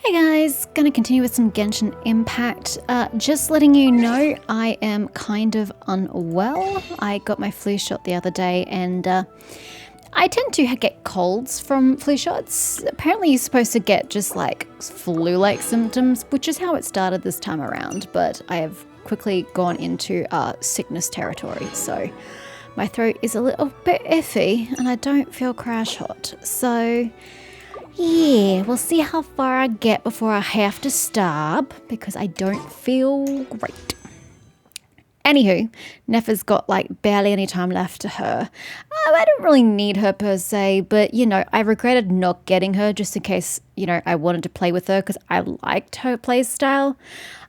Hey guys, gonna continue with some Genshin Impact. Just letting you know, I am kind of unwell. I got my flu shot the other day and I tend to get colds from flu shots. Apparently you're supposed to get just like flu-like symptoms, which is how it started this time around, but I have quickly gone into sickness territory, so my throat is a little bit iffy and I don't feel crash hot. So yeah, we'll see how far I get before I have to stop because I don't feel great. Anywho, Nefa's got like barely any time left to her. I don't really need her per se, but you know, I regretted not getting her just in case, you know, I wanted to play with her because I liked her play style.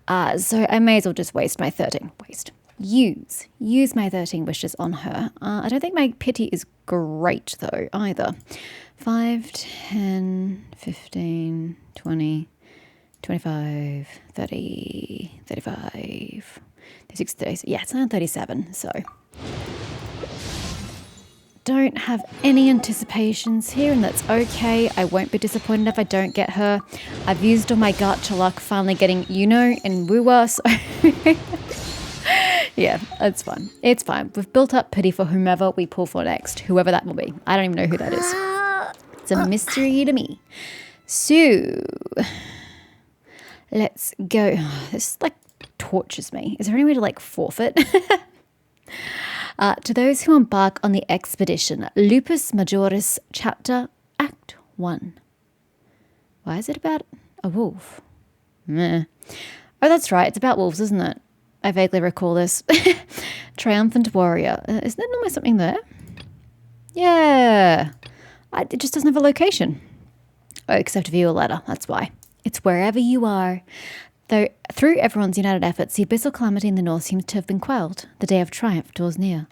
So I may as well just use my 13 wishes on her. I don't think my pity is great though either. 5, 10, 15, 20, 25, 30, 35, 36, 37. Yeah, it's on 37, so. Don't have any anticipations here, and that's okay. I won't be disappointed if I don't get her. I've used all my gacha luck finally getting Yuno and Wuwa, so yeah, it's fine. It's fine. We've built up pity for whomever we pull for next, whoever that will be. I don't even know who that is. It's a mystery to me. So, let's go. This like tortures me. Is there any way to like forfeit? To those who embark on the expedition, Lupus Majoris Chapter Act 1. Why is it about a wolf? Meh. Oh, that's right. It's about wolves, isn't it? I vaguely recall this. Triumphant Warrior. Isn't there normally something there? Yeah. It just doesn't have a location. Oh, because I have to view a letter. That's why. It's wherever you are. Though through everyone's united efforts, the abyssal calamity in the north seems to have been quelled. The day of triumph draws near.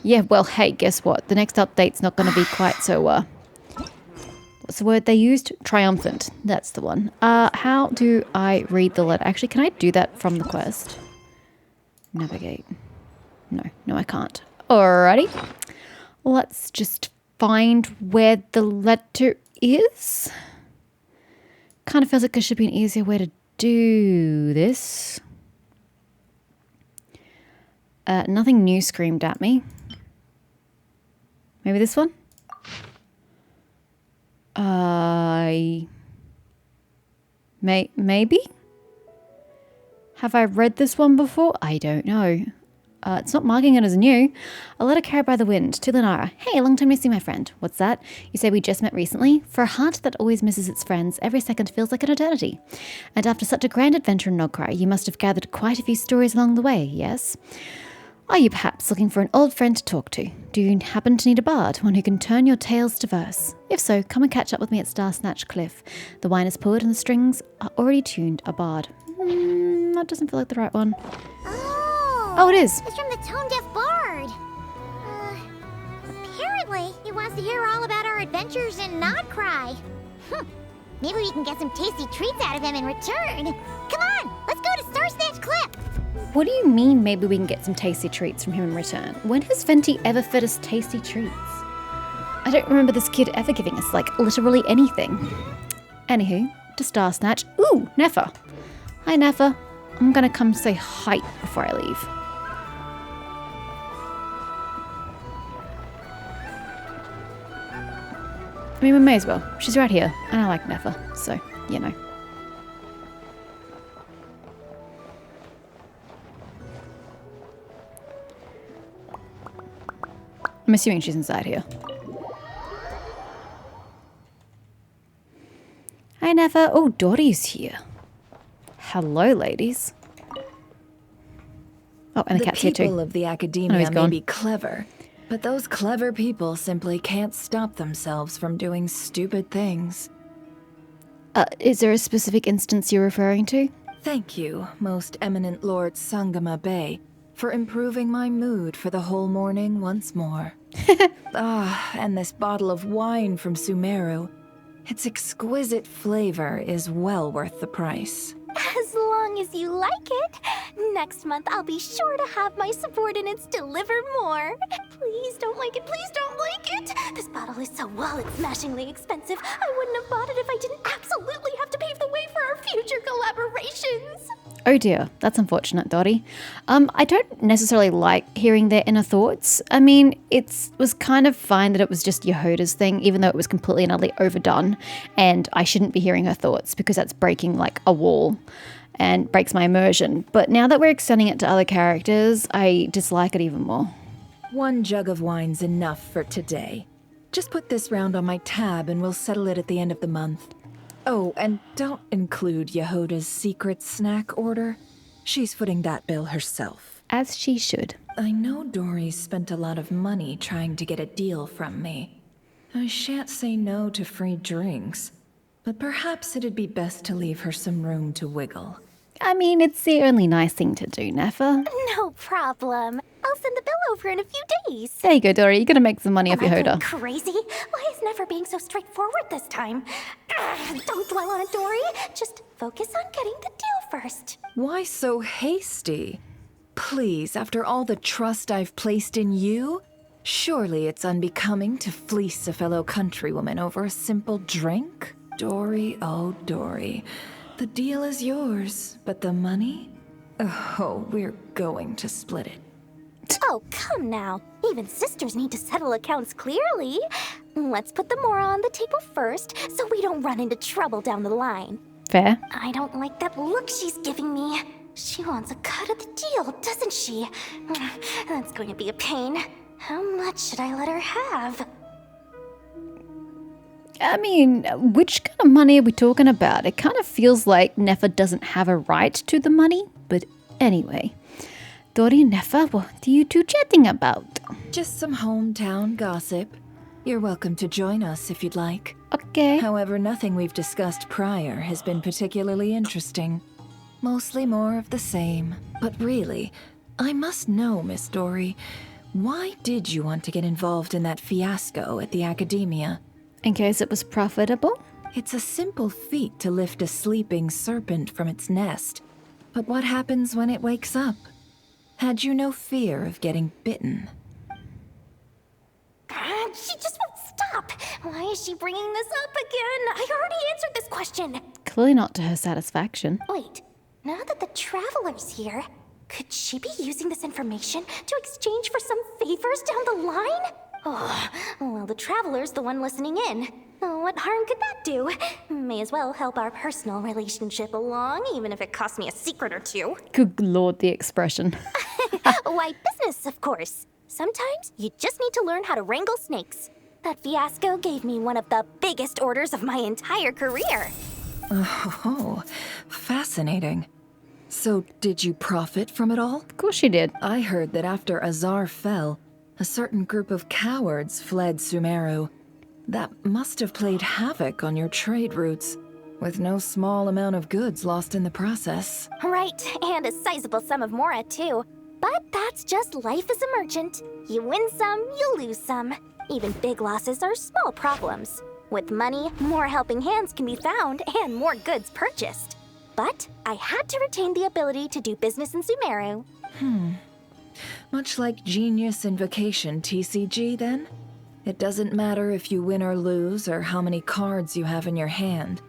Yeah, well, hey, guess what? The next update's not going to be quite so, what's the word they used? Triumphant. That's the one. How do I read the letter? Actually, can I do that from the quest? Navigate. No, I can't. Alrighty. Let's just find where the letter is. Kind of feels like there should be an easier way to do this. Nothing new screamed at me. Maybe this one? Maybe? Have I read this one before? I don't know. It's not marking it as new. A letter carried by the wind to Lunara. Hey, long time no see, my friend. What's that? You say we just met recently? For a heart that always misses its friends, every second feels like an eternity. And after such a grand adventure in Nogcry, you must have gathered quite a few stories along the way, yes? Are you perhaps looking for an old friend to talk to? Do you happen to need a bard, one who can turn your tales to verse? If so, come and catch up with me at Star Snatch Cliff. The wine is poured and the strings are already tuned. A bard. That doesn't feel like the right one. Oh, it is. It's from the Tone Deaf Bard. Apparently, he wants to hear all about our adventures in Nodcry. Maybe we can get some tasty treats out of him in return. Come on, let's go to Star Snatch Cliff. What do you mean maybe we can get some tasty treats from him in return? When has Venti ever fed us tasty treats? I don't remember this kid ever giving us, like, literally anything. Anywho, to Star Snatch. Ooh, Nefa. Hi, Nefa. I'm gonna come say hi before I leave. I mean, we may as well. She's right here, and I like Nefa, so, you know. I'm assuming she's inside here. Hi, Nefa. Oh, Dory's here. Hello, ladies. Oh, and the cat's here too. The people of the academia may be clever, but those clever people simply can't stop themselves from doing stupid things. Is there a specific instance you're referring to? Thank you, most eminent Lord Sangama Bey, for improving my mood for the whole morning once more. And this bottle of wine from Sumeru. Its exquisite flavor is well worth the price. As long as you like it. Next month, I'll be sure to have my subordinates deliver more. Please don't like it. Please don't like it. This bottle is so wallet-smashingly expensive. I wouldn't have bought it if I didn't absolutely have to pave the way for our Oh dear, that's unfortunate, Dottie. I don't necessarily like hearing their inner thoughts. I mean, it was kind of fine that it was just Yehuda's thing, even though it was completely and utterly overdone, and I shouldn't be hearing her thoughts because that's breaking like a wall and breaks my immersion. But now that we're extending it to other characters, I dislike it even more. 1 jug of wine's enough for today. Just put this round on my tab and we'll settle it at the end of the month. Oh, and don't include Yehuda's secret snack order. She's footing that bill herself. As she should. I know Dory's spent a lot of money trying to get a deal from me. I shan't say no to free drinks, but perhaps it'd be best to leave her some room to wiggle. I mean, it's the only nice thing to do, Nefa. No problem. I'll send the bill over in a few days. There you go, Dory. You're going to make some money off Am I Yehuda. going crazy? Why is Never being so straightforward this time? Don't dwell on it, Dory. Just focus on getting the deal first. Why so hasty? Please, after all the trust I've placed in you, surely it's unbecoming to fleece a fellow countrywoman over a simple drink? Dory, oh Dory, the deal is yours, but the money? Oh, we're going to split it. Oh, come now. Even sisters need to settle accounts clearly. Let's put the Mora on the table first, so we don't run into trouble down the line. Fair. I don't like that look she's giving me. She wants a cut of the deal, doesn't she? That's going to be a pain. How much should I let her have? I mean, which kind of money are we talking about? It kind of feels like Nefa doesn't have a right to the money, but anyway. Dory and Nefa, what are you two chatting about? Just some hometown gossip. You're welcome to join us if you'd like. Okay. However, nothing we've discussed prior has been particularly interesting. Mostly more of the same. But really, I must know, Miss Dory, why did you want to get involved in that fiasco at the academia? In case it was profitable? It's a simple feat to lift a sleeping serpent from its nest. But what happens when it wakes up? Had you no fear of getting bitten? She just won't stop. Why is she bringing this up again? I already answered this question. Clearly not to her satisfaction. Wait, now that the Traveler's here, could she be using this information to exchange for some favors down the line? Oh, well, the Traveler's the one listening in. Oh, what harm could that do? May as well help our personal relationship along, even if it costs me a secret or two. Good lord, the expression. Why, business, of course. Sometimes you just need to learn how to wrangle snakes. That fiasco gave me one of the biggest orders of my entire career. Oh, fascinating. So, did you profit from it all? Of course she did. I heard that after Azar fell, a certain group of cowards fled Sumeru. That must have played havoc on your trade routes, with no small amount of goods lost in the process. Right, and a sizable sum of Mora, too. But that's just life as a merchant. You win some, you lose some. Even big losses are small problems. With money, more helping hands can be found and more goods purchased. But I had to retain the ability to do business in Sumeru. Much like Genius Invocation TCG, then? It doesn't matter if you win or lose or how many cards you have in your hand.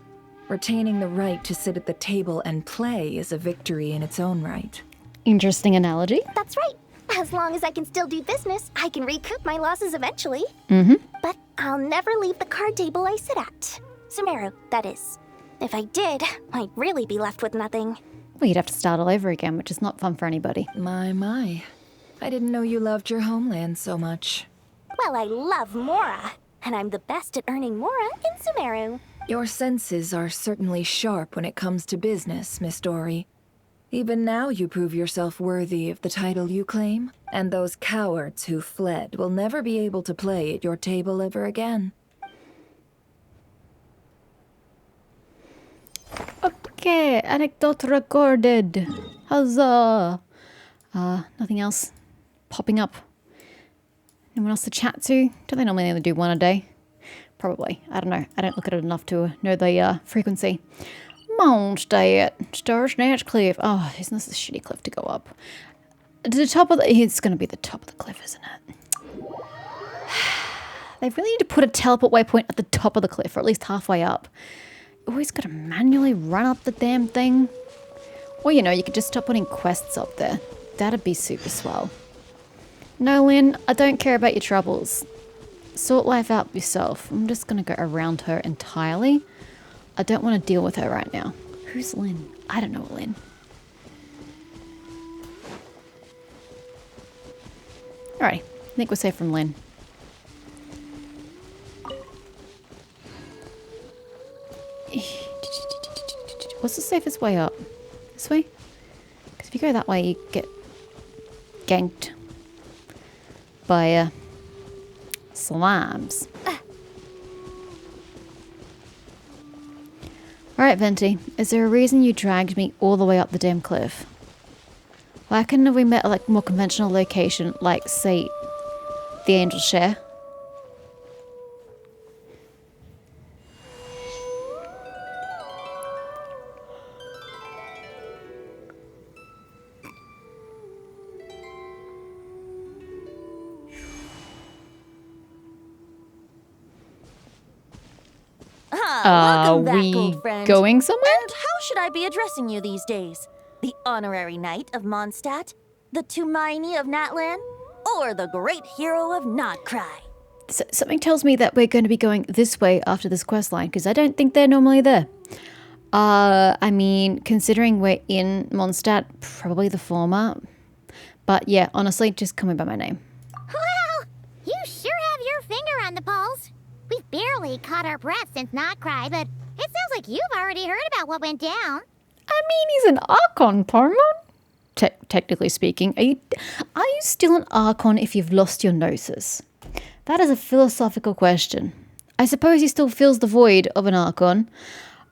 Retaining the right to sit at the table and play is a victory in its own right. Interesting analogy. That's right. As long as I can still do business, I can recoup my losses eventually. Mm-hmm. But I'll never leave the card table I sit at. Sumeru, that is. If I did, I'd really be left with nothing. Well, you'd have to start all over again, which is not fun for anybody. My. I didn't know you loved your homeland so much. Well, I love Mora, and I'm the best at earning Mora in Sumeru. Your senses are certainly sharp when it comes to business, Miss Dory. Even now you prove yourself worthy of the title you claim, and those cowards who fled will never be able to play at your table ever again. Okay, anecdote recorded. Huzzah! Nothing else popping up. No one else to chat to? Do they normally only do one a day? Probably. I don't know. I don't look at it enough to know the frequency. Mondstadt. Starsnatch Cliff. Oh, isn't this a shitty cliff to go up? To the top of the... It's going to be the top of the cliff, isn't it? They really need to put a teleport waypoint at the top of the cliff, or at least halfway up. You always got to manually run up the damn thing. Or, you know, you could just stop putting quests up there. That'd be super swell. No, Lynn, I don't care about your troubles. Sort life out yourself. I'm just going to go around her entirely. I don't want to deal with her right now. Who's Lynn? I don't know Lynn. Alrighty, I think we're safe from Lynn. What's the safest way up? This way? Because if you go that way, you get ganked by slimes. Alright, Venti, is there a reason you dragged me all the way up the damn cliff? Why couldn't we met at like more conventional location, like, say, the Angel's Share? Welcome back, we old friend. going somewhere? And how should I be addressing you these days? The honorary knight of Mondstadt? The Tumaini of Natlan? Or the great hero of Nodcry? Something tells me that we're going to be going this way after this quest line, because I don't think they're normally there. I mean, considering we're in Mondstadt, probably the former. But yeah, honestly, just call me by my name. Well, you sure have your finger on the pulse. We've barely caught our breath since Nodcry, but it sounds like you've already heard about what went down. I mean, he's an Archon, Paramount. Technically speaking, are you still an Archon if you've lost your Gnosis? That is a philosophical question. I suppose he still fills the void of an Archon,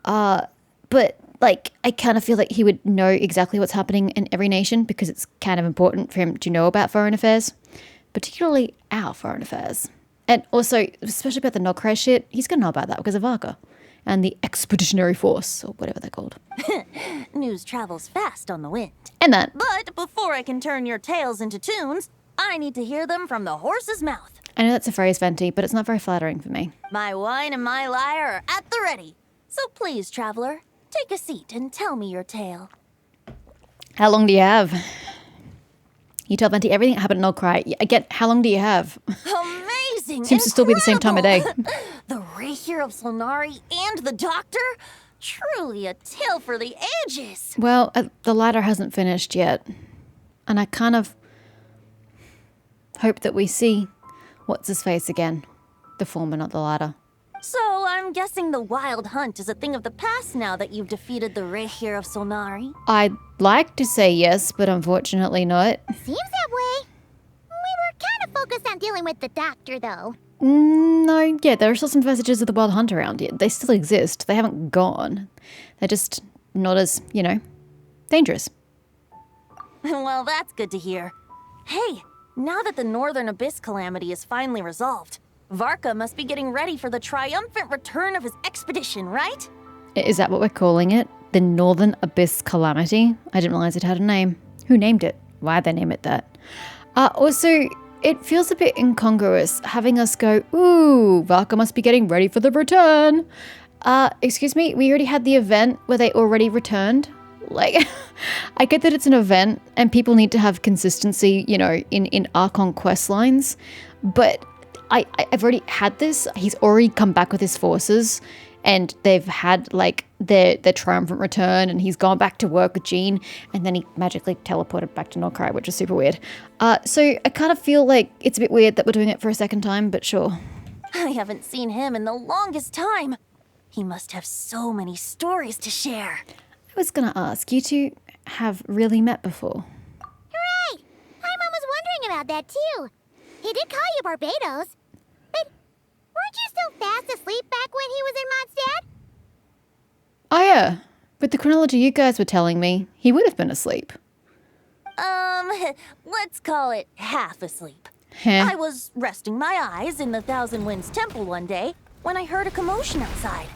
but like I kind of feel like he would know exactly what's happening in every nation because it's kind of important for him to know about foreign affairs, particularly our foreign affairs. And also, especially about the Nodcry shit, he's going to know about that because of Arca and the Expeditionary Force, or whatever they're called. News travels fast on the wind. And that. But before I can turn your tales into tunes, I need to hear them from the horse's mouth. I know that's a phrase, Venti, but it's not very flattering for me. My wine and my lyre are at the ready. So please, traveler, take a seat and tell me your tale. How long do you have? You tell Venti everything that happened at Nodcry. Again, how long do you have? Amazing! Seems to still be the same time of day. The Rapier of Lunara and the Doctor? Truly a tale for the ages! Well, the ladder hasn't finished yet. And I kind of hope that we see what's-his-face again. The foreman of the ladder. So I'm guessing the wild hunt is a thing of the past now that you've defeated the Rapier of Solnari? I'd like to say yes, but unfortunately not. Seems that way. We were kind of focused on dealing with the Doctor, though. No, yeah, there are still some vestiges of the wild hunt around here. They still exist. They haven't gone. They're just not as, you know, dangerous. Well, that's good to hear. Hey, now that the Northern Abyss calamity is finally resolved, Varka must be getting ready for the triumphant return of his expedition, right? Is that what we're calling it? The Northern Abyss Calamity? I didn't realize it had a name. Who named it? Why'd they name it that? Also, it feels a bit incongruous having us go, ooh, Varka must be getting ready for the return. Excuse me, we already had the event where they already returned. Like, I get that it's an event and people need to have consistency, you know, in Archon quest lines, but I've already had this. He's already come back with his forces and they've had like their triumphant return and he's gone back to work with Jean and then he magically teleported back to Nodcry, which is super weird. So I kind of feel like it's a bit weird that we're doing it for a second time, but sure. I haven't seen him in the longest time. He must have so many stories to share. I was going to ask, you two have really met before? Hooray! Paimon was wondering about that, too. He did call you Barbados. But weren't you still fast asleep back when he was in Mondstadt? Oh yeah, with the chronology you guys were telling me, he would have been asleep. Let's call it half asleep. Heh. I was resting my eyes in the Thousand Winds Temple one day when I heard a commotion outside.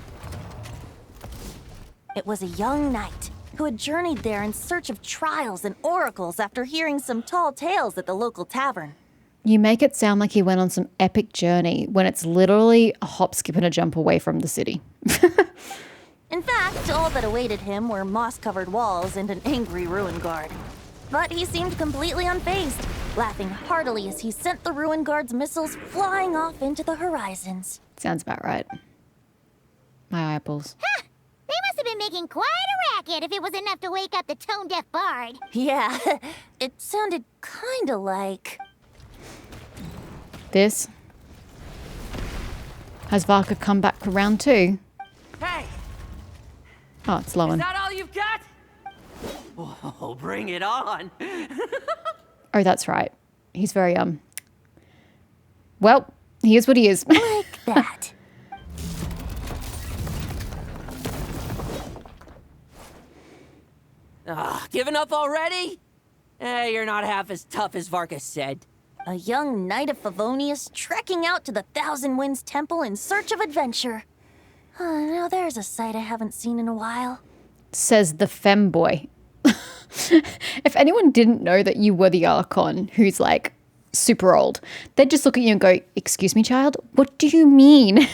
It was a young knight who had journeyed there in search of trials and oracles after hearing some tall tales at the local tavern. You make it sound like he went on some epic journey when it's literally a hop, skip, and a jump away from the city. In fact, all that awaited him were moss-covered walls and an angry ruin guard. But he seemed completely unfazed, laughing heartily as he sent the ruin guard's missiles flying off into the horizons. Sounds about right. My eyeballs. Ha! They must have been making quite a racket if it was enough to wake up the tone-deaf bard. Yeah, it sounded kinda like... This. Has Varka come back around too? Hey, Oh, it's Lowen. is that all you've got? Oh, bring it on. Oh, that's right. He's very, well, he is what he is. like that. Giving up already? Eh, you're not half as tough as Varka said. A young knight of Favonius trekking out to the Thousand Winds Temple in search of adventure. Now there's a sight I haven't seen in a while. Says the femboy. If anyone didn't know that you were the Archon who's like super old, they'd just look at you and go, "Excuse me, child? What do you mean?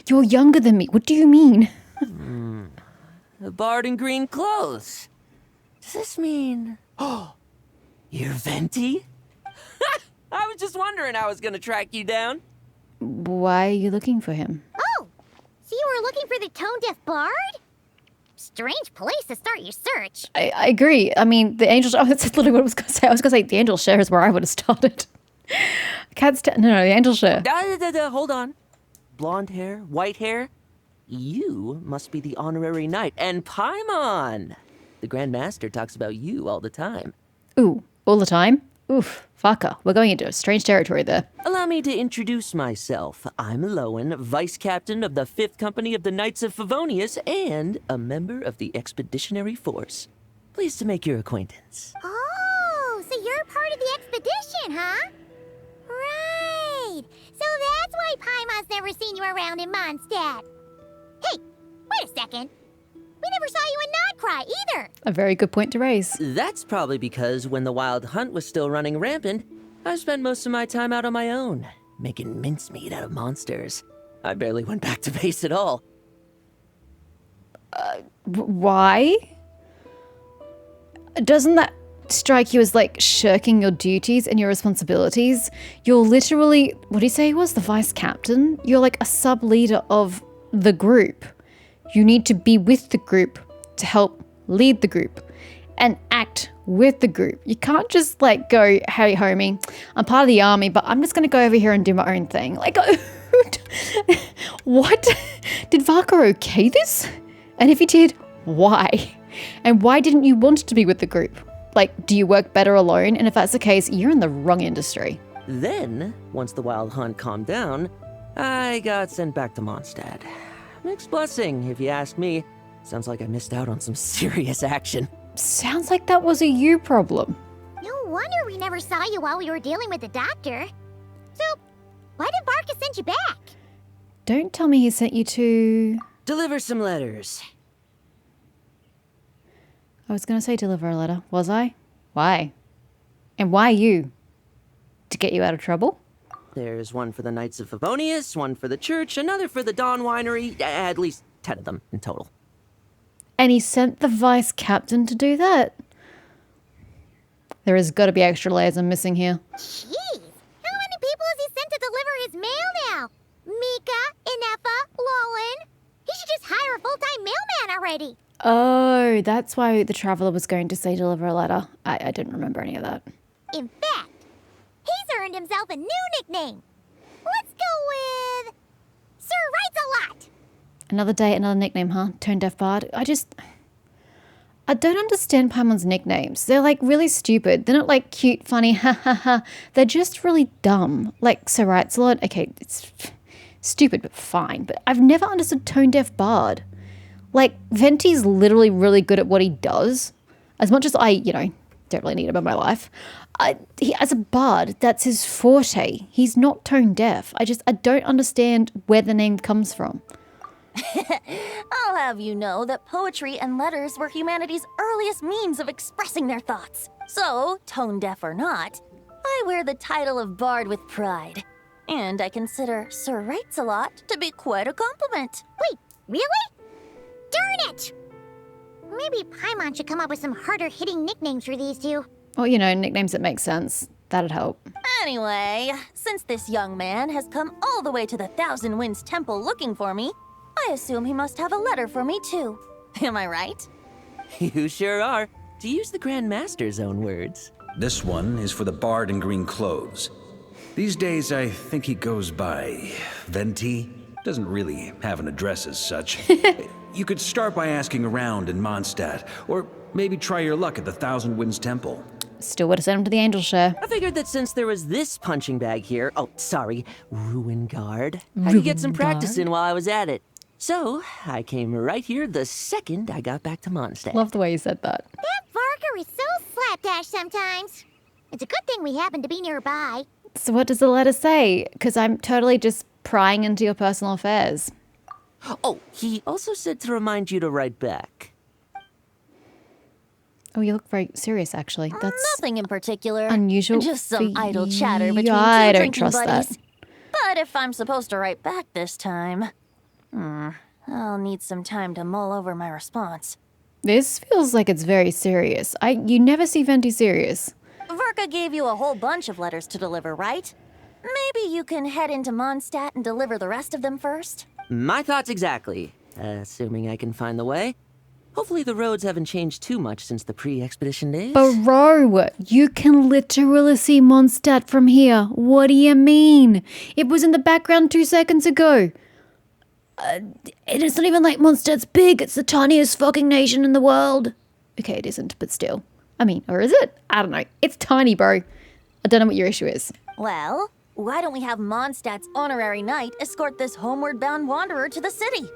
You're younger than me. What do you mean?" A bard in green clothes. Does this mean... Oh, you're Venti? I was just wondering how I was gonna track you down. Why are you looking for him? Oh, so you were looking for the tone-deaf bard? Strange place to start your search. I agree. I mean, the angel... Oh, that's literally what I was going to say. I was going to say the angel share is where I would have started. No, the angel share. Hold on. Blonde hair, white hair. You must be the honorary knight. And Paimon! The Grand Master talks about you all the time. Ooh, all the time? Oof, fucker. We're going into strange territory there. Allow me to introduce myself. I'm Lowen, Vice Captain of the 5th Company of the Knights of Favonius and a member of the Expeditionary Force. Pleased to make your acquaintance. Oh, so you're part of the expedition, huh? Right. So that's why Paimon's never seen you around in Mondstadt. Hey, wait a second. We never saw you in Nodcry either. A very good point to raise. That's probably because when the Wild Hunt was still running rampant, I spent most of my time out on my own, making mincemeat out of monsters. I barely went back to base at all. Why? Doesn't that strike you as like shirking your duties and your responsibilities? You're literally, what did he say he was? The vice captain? You're like a sub leader of the group. You need to be with the group to help lead the group and act with the group. You can't just like go, "Hey, homie, I'm part of the army, but I'm just going to go over here and do my own thing." Like, what? Did Varka okay this? And if he did, why? And why didn't you want to be with the group? Like, do you work better alone? And if that's the case, you're in the wrong industry. Then, once the Wild Hunt calmed down, I got sent back to Mondstadt. Mixed blessing, if you ask me. Sounds like I missed out on some serious action. Sounds like that was a you problem. No wonder we never saw you while we were dealing with the doctor. So, why did Varka send you back? Don't tell me he sent you to... Deliver some letters. I was going to say deliver a letter. Was I? Why? And why you? To get you out of trouble? There's one for the Knights of Favonius, one for the church, another for the Dawn Winery, at least 10 of them in total. And he sent the vice captain to do that? There has got to be extra layers I'm missing here. Jeez, how many people has he sent to deliver his mail now? Mika, Inefa, Lowen. He should just hire a full-time mailman already. Oh, that's why the traveler was going to say deliver a letter. I didn't remember any of that. In fact, he's earned himself a new nickname. Let's go with Sir Writes-A-Lot. Another day, another nickname, huh? Tone Deaf Bard. I don't understand Paimon's nicknames. They're like really stupid. They're not like cute, funny, ha ha ha. They're just really dumb. Like Sir Writes-A-Lot. Okay, it's stupid, but fine. But I've never understood Tone Deaf Bard. Like, Venti's literally really good at what he does. As much as I, don't really need him in my life. As a bard, that's his forte. He's not tone deaf. I don't understand where the name comes from. I'll have you know that poetry and letters were humanity's earliest means of expressing their thoughts. So, tone deaf or not, I wear the title of bard with pride. And I consider Sir Writes-A-Lot to be quite a compliment. Wait, really? Darn it! Maybe Paimon should come up with some harder-hitting nicknames for these two. Or, you know, nicknames that make sense. That'd help. Anyway, since this young man has come all the way to the Thousand Winds Temple looking for me, I assume he must have a letter for me too. Am I right? You sure are, to use the Grand Master's own words. This one is for the bard in green clothes. These days, I think he goes by Venti. Doesn't really have an address as such. You could start by asking around in Mondstadt, or maybe try your luck at the Thousand Winds Temple. Still would have sent him to the Angel Share. I figured that since there was this punching bag here, Ruin Guard, I could get some practice in while I was at it. So, I came right here the second I got back to Mondstadt. Love the way you said that. That Varker is so slapdash sometimes. It's a good thing we happen to be nearby. So what does the letter say? Because I'm totally just prying into your personal affairs. Oh, he also said to remind you to write back. Oh, you look very serious, actually. That's Nothing in particular. unusual. Just some for idle chatter you. between I two don't drinking trust buddies. that. But if I'm supposed to write back this time, I'll need some time to mull over my response. This feels like it's very serious. You never see Venti serious. Varka gave you a whole bunch of letters to deliver, right? Maybe you can head into Mondstadt and deliver the rest of them first? My thoughts exactly, assuming I can find the way. Hopefully the roads haven't changed too much since the pre-expedition days. Bro, you can literally see Mondstadt from here. What do you mean? It was in the background 2 seconds ago. It's not even like Mondstadt's big. It's the tiniest fucking nation in the world. Okay, it isn't, but still. I mean, or is it? I don't know. It's tiny, bro. I don't know what your issue is. Well, why don't we have Mondstadt's honorary knight escort this homeward-bound wanderer to the city?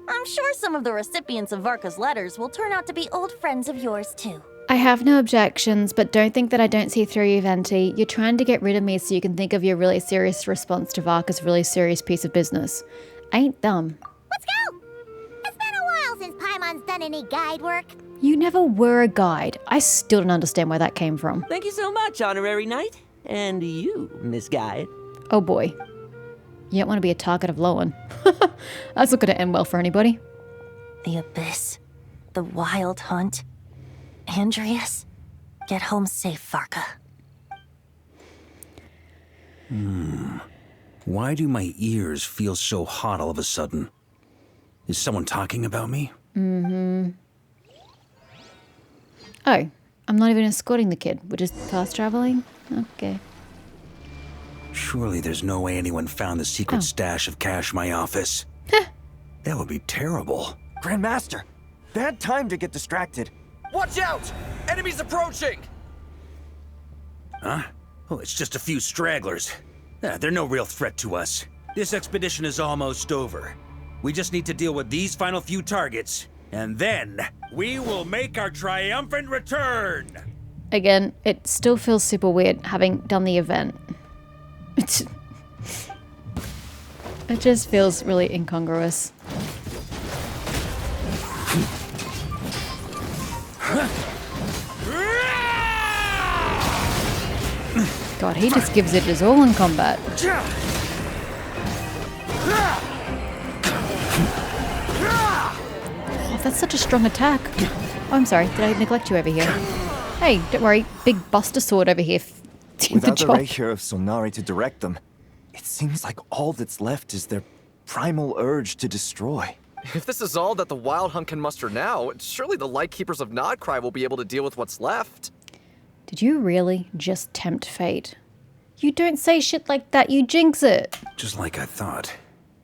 I'm sure some of the recipients of Varka's letters will turn out to be old friends of yours, too. I have no objections, but don't think that I don't see through you, Venti. You're trying to get rid of me so you can think of your really serious response to Varka's really serious piece of business. Ain't dumb. Let's go! It's been a while since Paimon's done any guide work. You never were a guide. I still don't understand where that came from. Thank you so much, honorary knight. And you, Miss Guide. Oh boy. You don't want to be a target of Lowen. That's not going to end well for anybody. The Abyss. The Wild Hunt. Andreas. Get home safe, Varka. Why do my ears feel so hot all of a sudden? Is someone talking about me? Oh, I'm not even escorting the kid. We're just fast traveling? Okay. Surely there's no way anyone found the secret stash of cash in my office. That would be terrible. Grandmaster, bad time to get distracted. Watch out! Enemies approaching! Huh? Oh, it's just a few stragglers. They're no real threat to us. This expedition is almost over. We just need to deal with these final few targets, and then we will make our triumphant return! Again, it still feels super weird having done the event. It just feels really incongruous. God, he just gives it his all in combat. Oh, that's such a strong attack. Oh, I'm sorry. Did I neglect you over here? Hey, don't worry. Big Buster Sword over here. Without the ray here of Sonari to direct them, it seems like all that's left is their primal urge to destroy. If this is all that the Wild Hunt can muster now, surely the Lightkeepers of Nodcry will be able to deal with what's left. Did you really just tempt fate? You don't say shit like that, you jinx it. Just like I thought.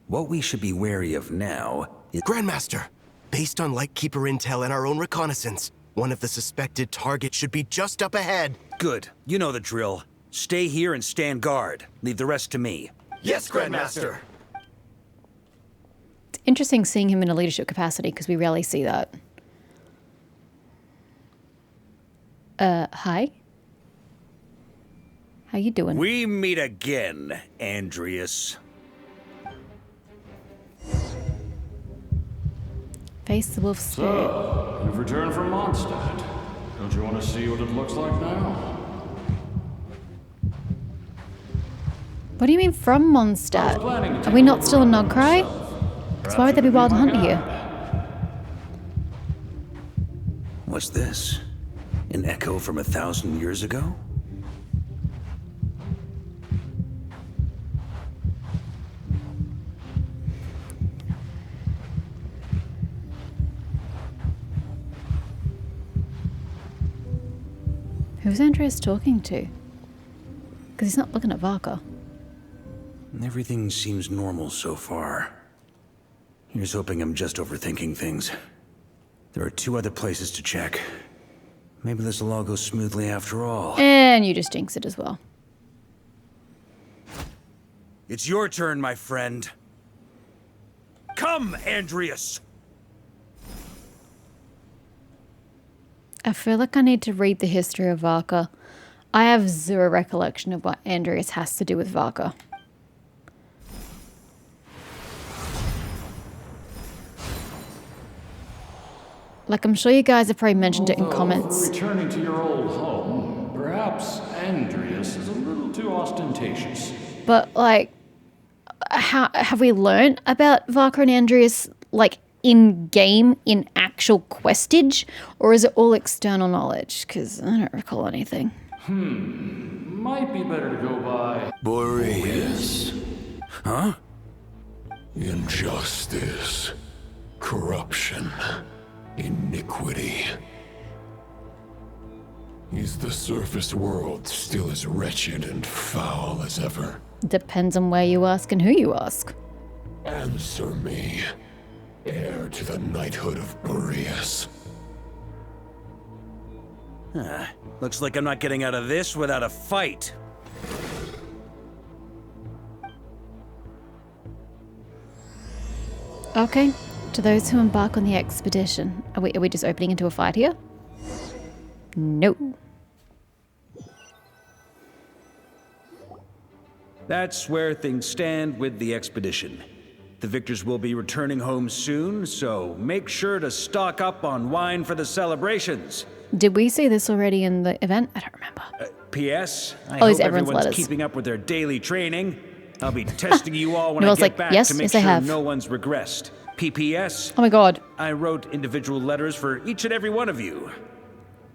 What we should be wary of now is... Grandmaster, based on Lightkeeper intel and our own reconnaissance, one of the suspected targets should be just up ahead. Good. You know the drill. Stay here and stand guard. Leave the rest to me. Yes, Grandmaster. It's interesting seeing him in a leadership capacity because we rarely see that. Hi? How you doing? We meet again, Andreas. Face the wolf's spirit. So, you've returned from Mondstadt. Don't you want to see what it looks like now? What do you mean from Mondstadt? Are we not still in Nodcry? Because why would there be Wild Hunt here? What's this? An echo from 1,000 years ago? Who's Andreas talking to? Because he's not looking at Varka. Everything seems normal so far. Here's hoping I'm just overthinking things. There are 2 other places to check. Maybe this will all go smoothly after all. And you just jinx it as well. It's your turn, my friend. Come, Andreas! I feel like I need to read the history of Varka. I have zero recollection of what Andreas has to do with Varka. Like, I'm sure you guys have probably mentioned it in comments. For returning to your old home, perhaps Andreas is a little too ostentatious. But, like, how have we learned about Varka and Andreas, like, in-game, in actual questage? Or is it all external knowledge? Because I don't recall anything. Might be better to go by Boreas. Huh? Injustice. Corruption. Iniquity. Is the surface world still as wretched and foul as ever? Depends on where you ask and who you ask. Answer me, heir to the knighthood of Boreas. Looks like I'm not getting out of this without a fight. Okay, to those who embark on the expedition. Are we just opening into a fight here? No. That's where things stand with the expedition. The victors will be returning home soon, so make sure to stock up on wine for the celebrations. Did we see this already in the event? I don't remember. P.S. I Oh, hope it's everyone's everyone's letters. keeping up with their daily training. I'll be testing you all when And I I was get like, back yes, to make yes, I sure have. no one's regressed. P.P.S. Oh my god. I wrote individual letters for each and every one of you.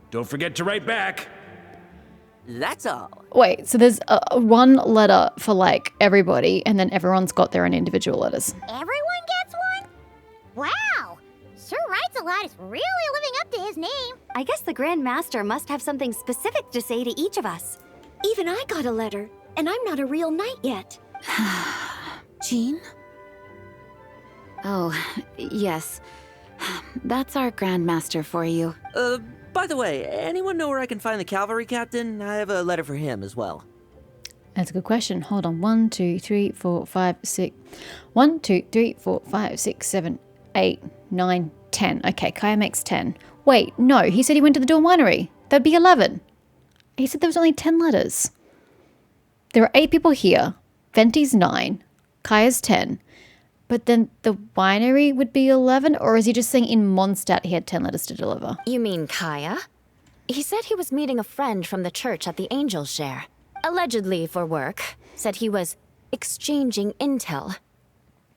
Don't forget to write back. That's all. Wait, so there's one letter for like everybody, and then everyone's got their own individual letters. Everyone gets one? Wow! Sir writes a lot is really living up to his name. I guess the Grand Master must have something specific to say to each of us. Even I got a letter, and I'm not a real knight yet. Jean? Oh, yes. That's our Grand Master for you. By the way, anyone know where I can find the cavalry captain? I have a letter for him as well. That's a good question. Hold on. 1, 2, 3, 4, 5, 6. 1, 2, 3, 4, 5, 6, 7, 8, 9, 10. Okay, Kaya makes 10. Wait, no, he said he went to the Dawn Winery. That'd be 11. He said there was only 10 letters. There are 8 people here. Venti's 9. Kaya's 10. But then the winery would be 11? Or is he just saying in Mondstadt he had 10 letters to deliver? You mean Kaya? He said he was meeting a friend from the church at the Angel Share. Allegedly for work. Said he was exchanging intel.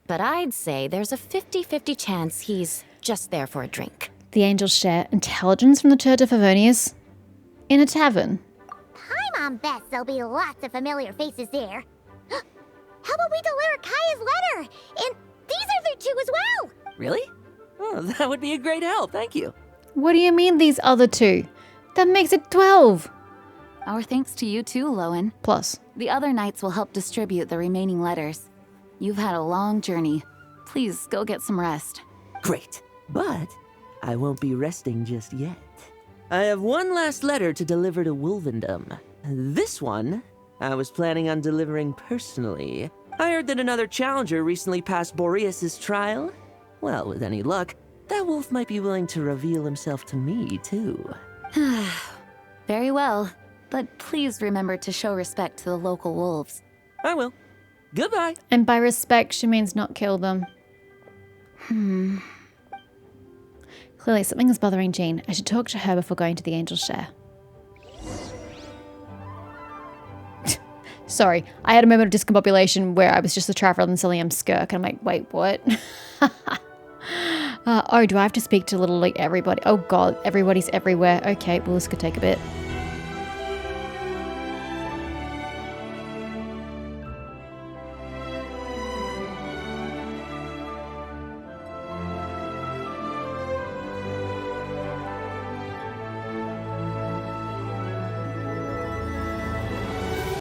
But I'd say there's a 50-50 chance he's just there for a drink. The Angels share intelligence from the Church of Favonius? In a tavern? I'm on bets there'll be lots of familiar faces there. How about we deliver Kaya's letter? And these other 2 as well! Really? Oh, that would be a great help, thank you. What do you mean these other 2? That makes it 12. Our thanks to you too, Lowen. Plus. The other knights will help distribute the remaining letters. You've had a long journey. Please go get some rest. Great, but I won't be resting just yet. I have one last letter to deliver to Wolvendom. This one, I was planning on delivering personally. I heard that another challenger recently passed Boreas' trial. Well, with any luck, that wolf might be willing to reveal himself to me, too. Very well, but please remember to show respect to the local wolves. I will. Goodbye. And by respect, she means not kill them. Clearly, something is bothering Jean. I should talk to her before going to the Angel's Share. Sorry, I had a moment of discombobulation where I was just the traveler and Cilium Skirk, and I'm like, wait, what? Oh, do I have to speak to literally everybody? Oh god, everybody's everywhere. Okay, well this could take a bit.